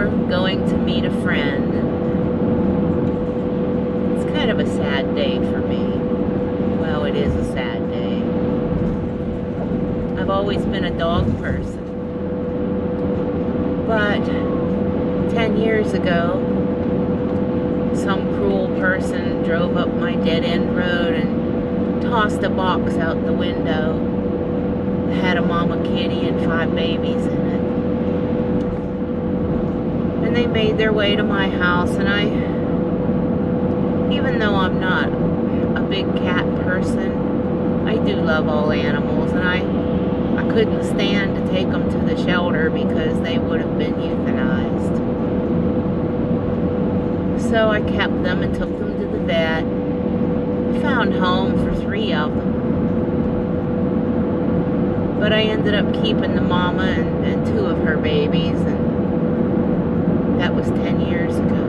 are going to meet a friend. It's kind of a sad day for me. Well, it is a sad day. I've always been a dog person. But 10 years ago, some cruel person drove up my dead-end road and tossed a box out the window. It had a mama kitty and 5 babies in it. And they made their way to my house, and even though I'm not a big cat person, I do love all animals, and I couldn't stand to take them to the shelter because they would have been euthanized. So I kept them and took them to the vet. Found home for 3 of them. But I ended up keeping the mama and 2 of her babies, and that was 10 years ago.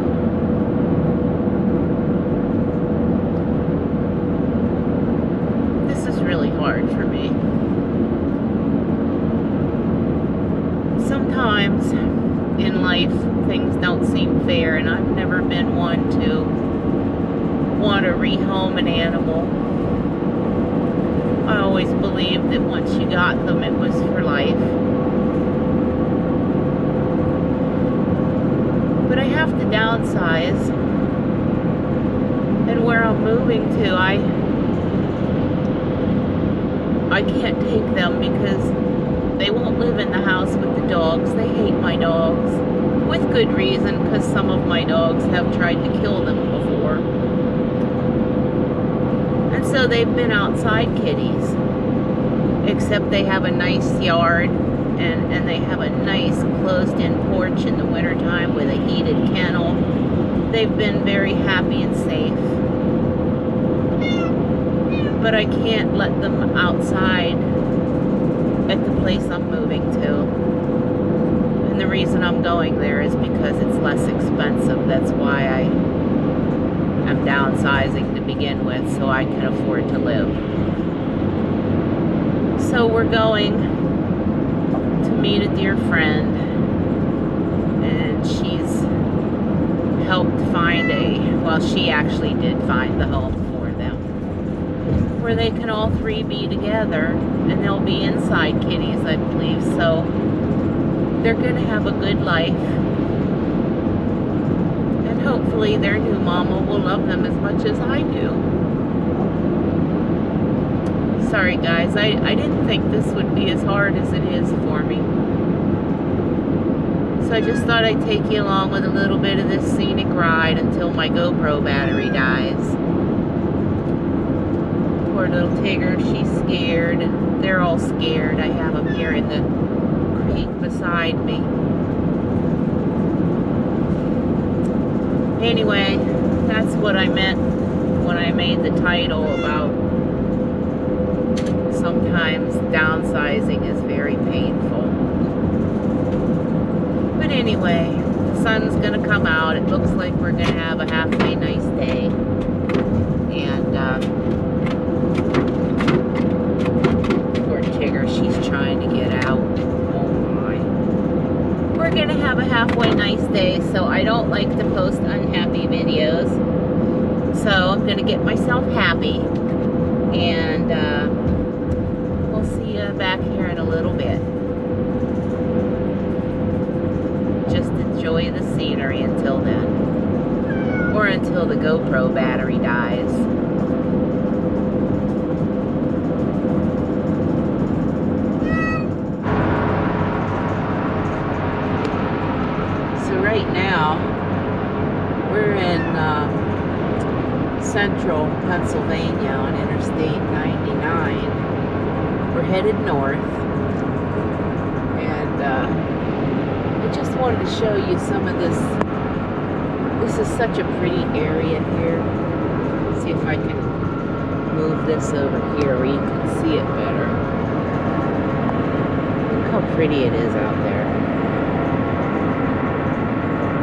This is really hard for me. Sometimes in life things don't seem fair, and I've never been one to want to rehome an animal. I always believed that once you got them, it was for life. But I have to downsize, and where I'm moving to, I can't take them because they won't live in the house with the dogs. They hate my dogs, with good reason, because some of my dogs have tried to kill them before. And so they've been outside kitties, except they have a nice yard, and they have a nice closed-in porch in the wintertime with a heated kennel. They've been very happy and safe. But I can't let them outside at the place I'm moving to. And the reason I'm going there is because it's less expensive. That's why I'm downsizing to begin with, so I can afford to live. So we're going to meet a dear friend, and she's helped find she actually did find the home for them, where they can all 3 be together, and they'll be inside kitties, I believe, so they're going to have a good life, and hopefully their new mama will love them as much as I do. Sorry guys, I didn't think this would be as hard as it is for me. So I just thought I'd take you along with a little bit of this scenic ride until my GoPro battery dies. Poor little Tigger, she's scared, and they're all scared. I have them here in the creek beside me. Anyway, that's what I meant when I made the title about sometimes downsizing is very painful. But anyway, the sun's gonna come out. It looks like we're gonna have a halfway nice day. And poor Tigger, she's trying to get out. Oh my. We're gonna have a halfway nice day, so I don't like to post unhappy videos. So I'm gonna get myself happy. And we'll see you back here in a little bit. Just enjoy the scenery until then. Or until the GoPro battery dies. So right now, we're in central Pennsylvania on Interstate 99. We're headed north. And I just wanted to show you some of this. This is such a pretty area here. See if I can move this over here where you can see it better. Look how pretty it is out there.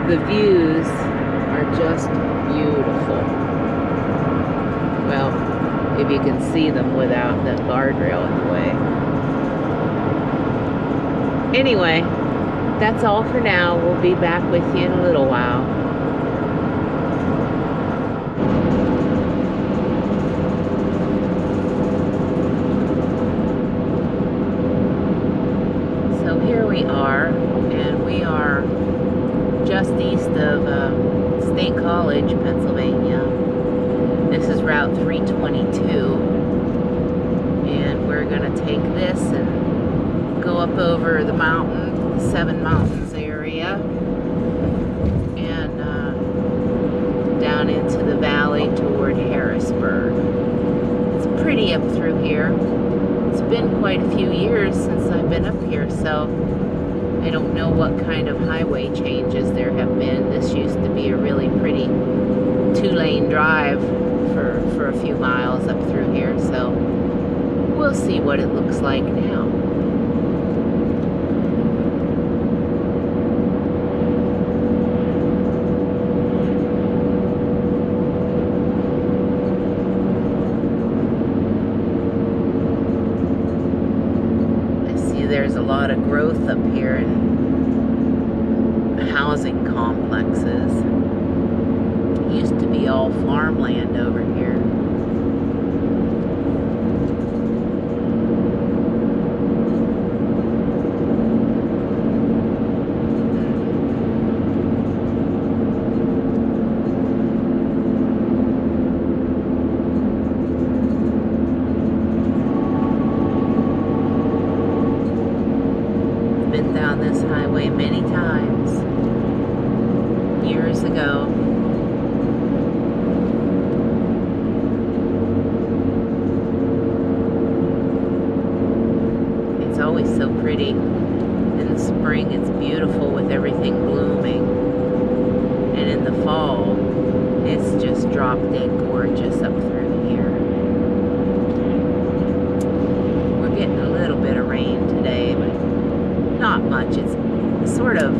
The views are just beautiful. Well, if you can see them without the guardrail in the way. Anyway, That's all for now. We'll be back with you in a little while. So here we are, and we are just east of State College, Pennsylvania. This is Route 322, and we're going to take this and go up over the mountain, the Seven Mountains area, and down into the valley toward Harrisburg. It's pretty up through here. It's been quite a few years since I've been up here, so I don't know what kind of highway changes there have been. This used to be a really pretty two-lane drive for a few miles up through here, so we'll see what it looks like now. There's a lot of growth up here in housing complexes. It used to be all farmland over here. Been down this highway many times, years ago. It's always so pretty. In the spring it's beautiful with everything blooming, and in the fall it's just drop dead gorgeous up through here. We're getting a little bit of rain today, but not much. It's sort of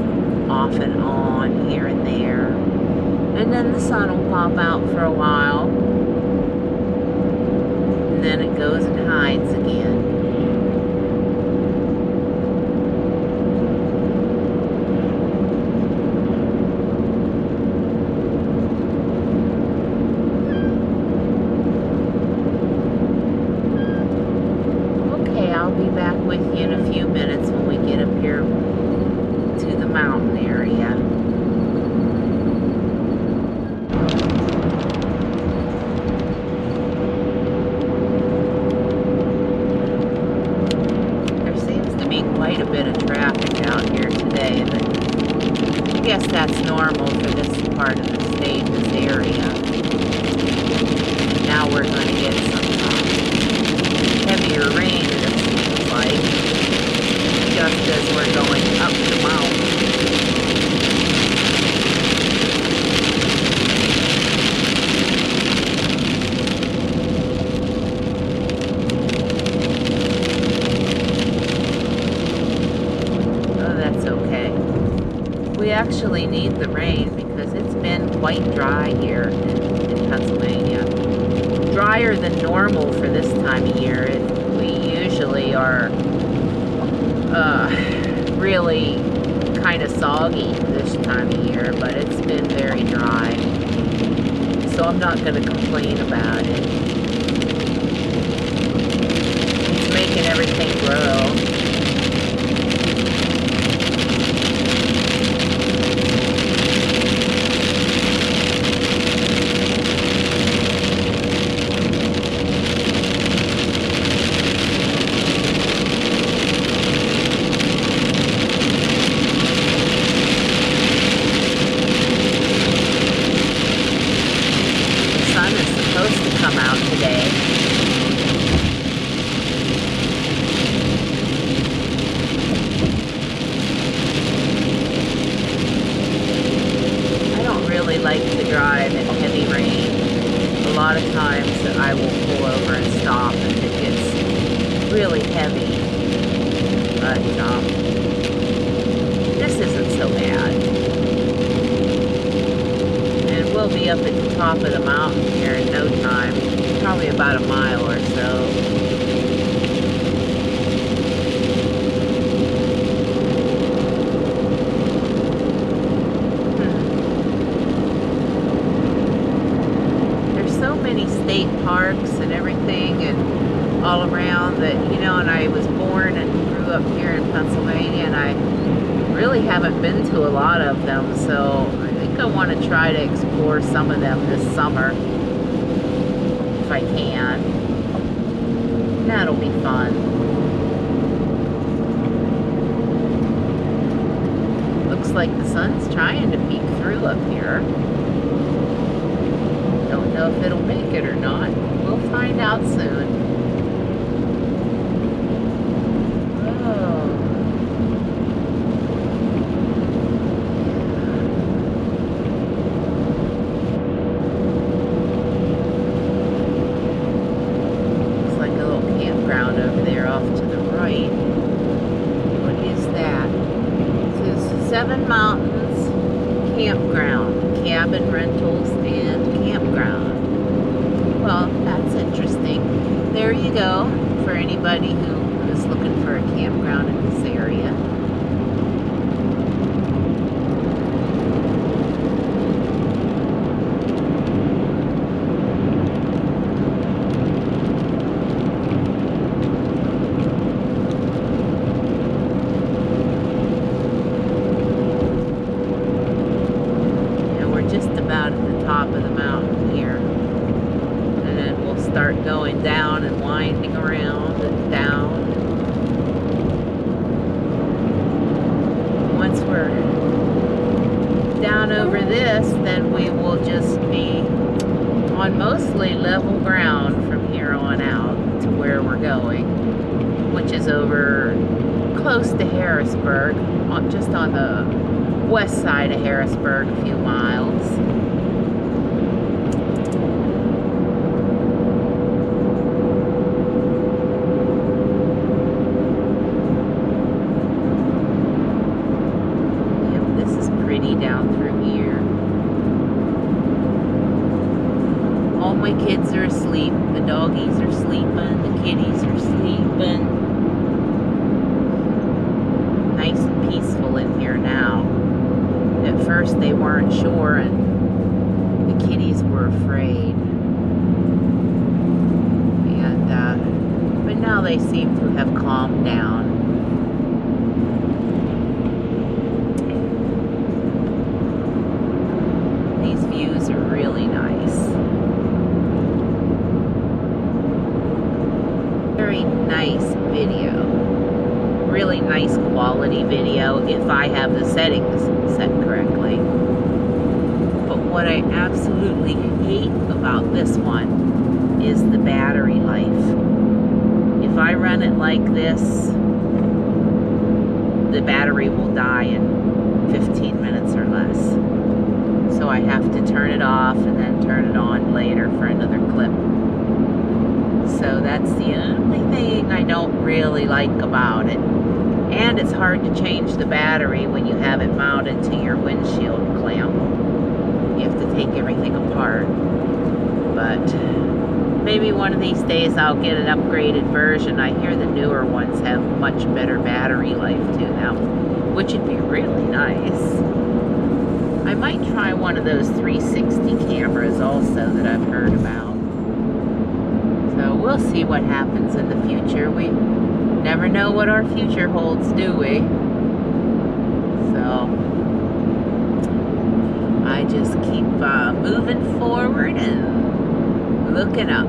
off and on here and there, and then the sun will pop out for a while, and then it goes and hides again. Okay, I'll be back with you in a few minutes when we get up here to the mountain area. There seems to be quite a bit of traffic out here today, but I guess that's normal for this part of the state, this area. Now we're going to get some heavier rain, it seems like, just as we're going up the mountain. Oh, that's okay. We actually need the rain because it's been quite dry here in Pennsylvania. Drier than normal for this time of year. We usually are really kind of soggy this time of year, but it's been very dry, so I'm not going to complain about it. It's making everything grow. Come out today. I don't really like to drive in heavy rain. A lot of times I will pull over and stop if it gets really heavy. But this isn't so bad. And we'll be up at the top of the mountain here in no time, probably about a mile or so. parks and everything and all around that, you know, and I was born and grew up here in Pennsylvania, and I really haven't been to a lot of them, so I think I want to try to explore some of them this summer if I can. That'll be fun. Looks like the sun's trying to peek through up here. Don't know if it'll make it or not. We'll find out soon. Oh. Looks like a little campground over there off to the right. What is that? It says Seven Mountains Campground, cabin rentals and campground. Well, that's interesting. There you go, for anybody who is looking for a campground in this area. Just about at the top of the mountain here, and then we'll start going down and winding around and down. Once we're down over this, then we will just be on mostly level ground from here on out to where we're going, which is over close to Harrisburg, just on the west side of Harrisburg, a few miles. Yep, this is pretty down through here. All my kids are asleep. The doggies are sleeping. The kitties are sleeping. Nice and peaceful in here now. At first they weren't sure, and the kitties were afraid. And but now they seem to have calmed down. These views are really nice. Very nice video. Really nice quality video if I have the settings set correctly. But what I absolutely hate about this one is the battery life. If I run it like this, the battery will die in 15 minutes or less. So I have to turn it off and then turn it on later for another clip. So that's the only thing I don't really like about it. And it's hard to change the battery when you have it mounted to your windshield clamp. You have to take everything apart. But maybe one of these days I'll get an upgraded version. I hear the newer ones have much better battery life too now, which would be really nice. I might try one of those 360 cameras also that I've heard about. So we'll see what happens in the future. We never know what our future holds, do we? So I just keep moving forward and looking up.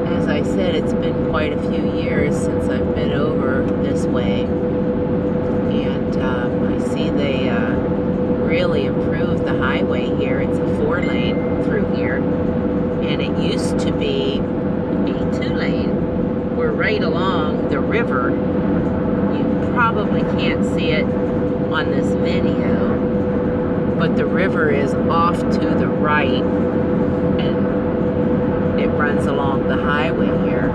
As I said, it's been quite a few years since I've been over this way, and I see they really improved the highway here. It's a 4-lane through here, and it used to be a 2-lane. We're right along the river. You probably can't see it on this video, but the river is off to the right, and it runs along the highway here.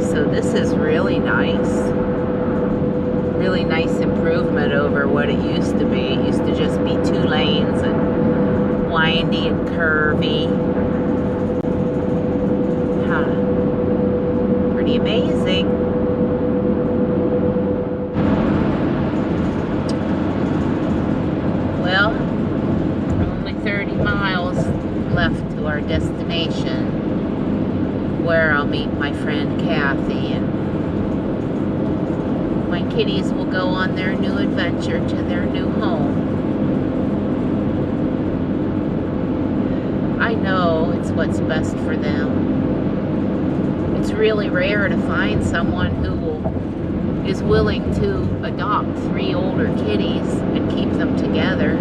So this is really nice. Really nice improvement over what it used to be. It used to just be 2 lanes and windy and curvy. Pretty amazing. destination where I'll meet my friend Kathy, and my kitties will go on their new adventure to their new home. I know it's what's best for them. It's really rare to find someone who is willing to adopt 3 older kitties and keep them together.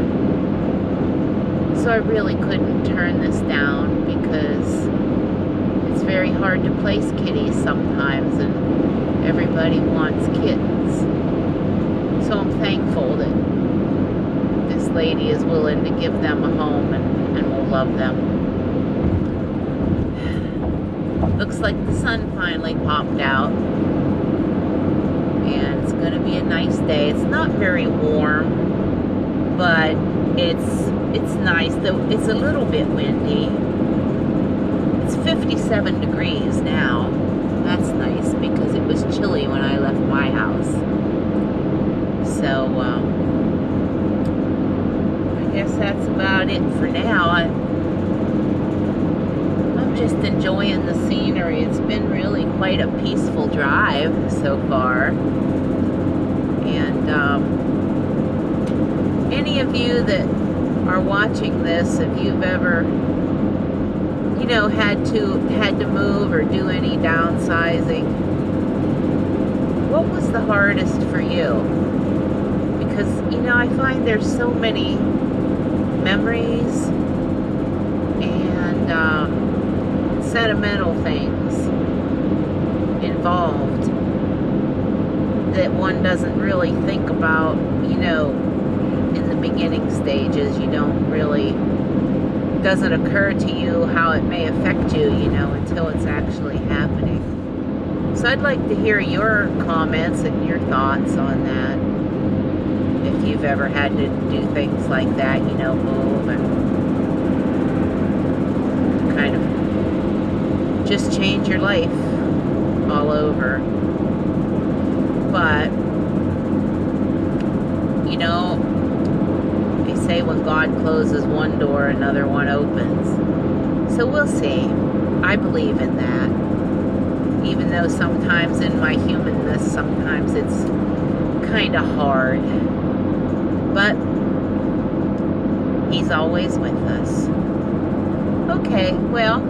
So I really couldn't turn this down, because it's very hard to place kitties sometimes, and everybody wants kittens. So I'm thankful that this lady is willing to give them a home and will love them. Looks like the sun finally popped out, and it's going to be a nice day. It's not very warm, but it's nice, though it's a little bit windy. It's 57 degrees now. That's nice, because it was chilly when I left my house. So I guess that's about it for now. I'm just enjoying the scenery. It's been really quite a peaceful drive so far. And any of you that are watching this, if you've ever, you know, had to move or do any downsizing, what was the hardest for you? Because, you know, I find there's so many memories and sentimental things involved that one doesn't really think about, you know, in the beginning stages. You don't really, doesn't occur to you how it may affect you, you know, until it's actually happening. So I'd like to hear your comments and your thoughts on that. If you've ever had to do things like that, you know, move and kind of just change your life all over. But, you know, they say when God closes one door, another one opens. So we'll see. I believe in that. Even though sometimes in my humanness, sometimes it's kind of hard. But He's always with us. Okay, well,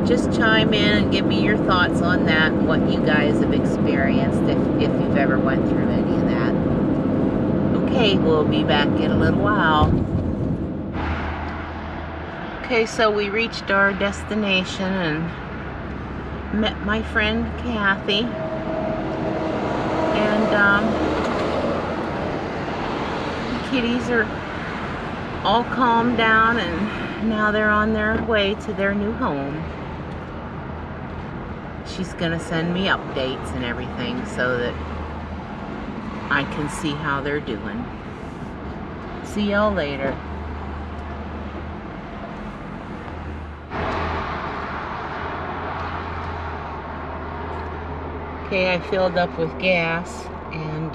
just chime in and give me your thoughts on that and what you guys have experienced, if you've ever went through any of that. Okay, we'll be back in a little while. Okay, so we reached our destination and met my friend Kathy. And the kitties are all calmed down, and now they're on their way to their new home. She's gonna send me updates and everything so that I can see how they're doing. See y'all later. Okay, I filled up with gas, and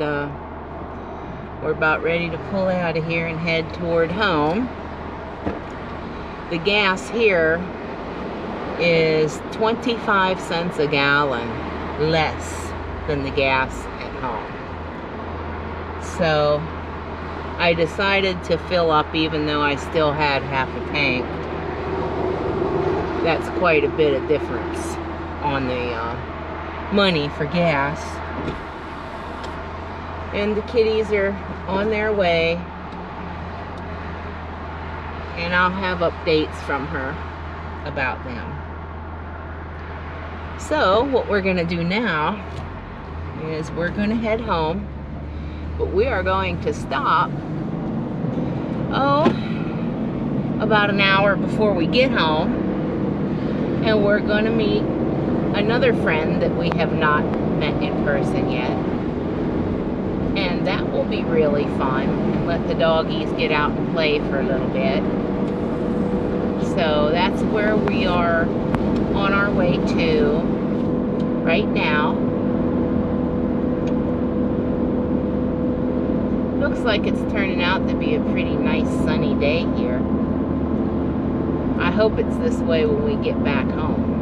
we're about ready to pull out of here and head toward home. The gas here is 25 cents a gallon less than the gas at home. So I decided to fill up even though I still had half a tank. That's quite a bit of difference on the money for gas. And the kitties are on their way, and I'll have updates from her about them. So what we're gonna do now is we're gonna head home, but we are going to stop about an hour before we get home, and we're gonna meet another friend that we have not met in person yet, and that will be really fun, and let the doggies get out and play for a little bit. So that's where we are on our way to right now. Looks like it's turning out to be a pretty nice sunny day here. I hope it's this way when we get back home.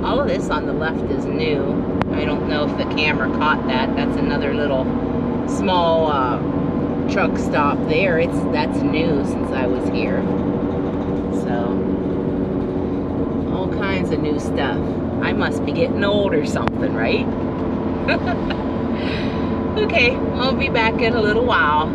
All of this on the left is new. I don't know if the camera caught that. That's another little small truck stop there. That's new since I was here. So, all kinds of new stuff. I must be getting old or something, right? Okay, I'll be back in a little while.